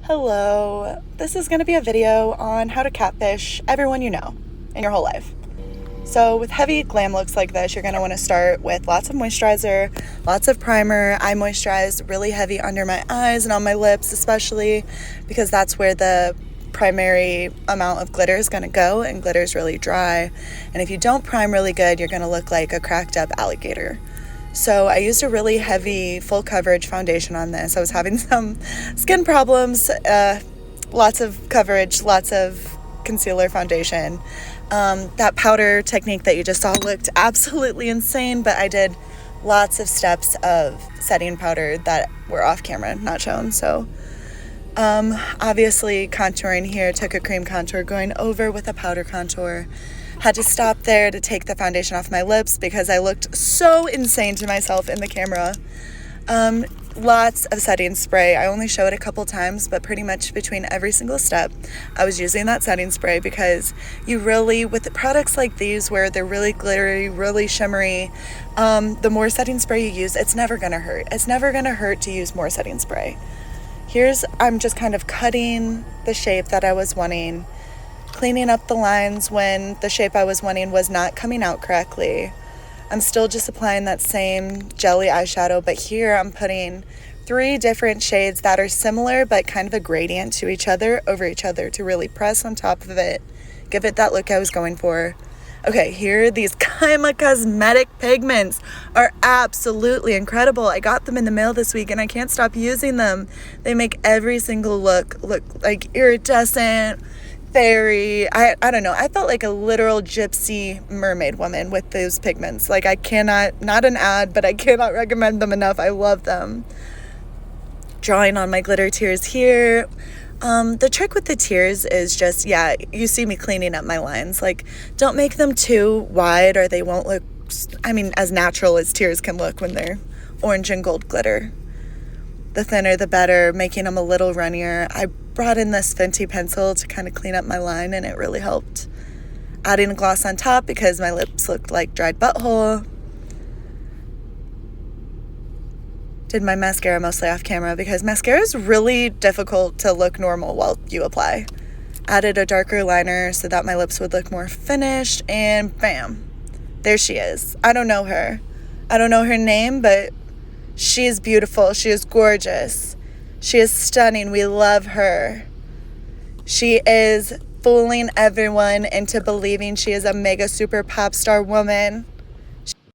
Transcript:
Hello, this is going to be a video on how to catfish everyone you know in your whole life. So with heavy glam looks like this, you're going to want to start with lots of moisturizer, lots of primer. I moisturize really heavy under my eyes and on my lips especially because that's where the primary amount of glitter is going to go, and glitter is really dry. And if you don't prime really good, you're going to look like a cracked up alligator. So I used a really heavy full coverage foundation on this. I was having some skin problems, lots of coverage, lots of concealer foundation. That powder technique that you just saw looked absolutely insane, but I did lots of steps of setting powder that were off camera, not shown. So obviously contouring here, took a cream contour going over with a powder contour. Had to stop there to take the foundation off my lips because I looked so insane to myself in the camera. Lots of setting spray. I only show it a couple times, but pretty much between every single step, I was using that setting spray because you really, with the products like these where they're really glittery, really shimmery, the more setting spray you use, it's never gonna hurt. It's never gonna hurt to use more setting spray. I'm just kind of cutting the shape that I was wanting, cleaning up the lines when the shape I was wanting was not coming out correctly. I'm still just applying that same jelly eyeshadow, but here I'm putting 3 different shades that are similar but kind of a gradient to each other over each other to really press on top of it, give it that look I was going for. Okay, here these Kaima Cosmetic pigments are absolutely incredible. I got them in the mail this week and I can't stop using them. They make every single look like iridescent, fairy. I don't know. I felt like a literal gypsy mermaid woman with those pigments. Like, I cannot, not an ad, but I cannot recommend them enough. I love them. Drawing on my glitter tears here. The trick with the tears is just, you see me cleaning up my lines. Like, don't make them too wide or they won't look, as natural as tears can look when they're orange and gold glitter. The thinner the better, making them a little runnier. I brought in this Fenty pencil to kind of clean up my line and it really helped. Adding a gloss on top because my lips looked like dried butthole. Did my mascara mostly off camera because mascara is really difficult to look normal while you apply. Added a darker liner so that my lips would look more finished, and bam, there she is. I don't know her. I don't know her name, but she is beautiful. She is gorgeous. She is stunning. We love her. She is fooling everyone into believing she is a mega super pop star woman.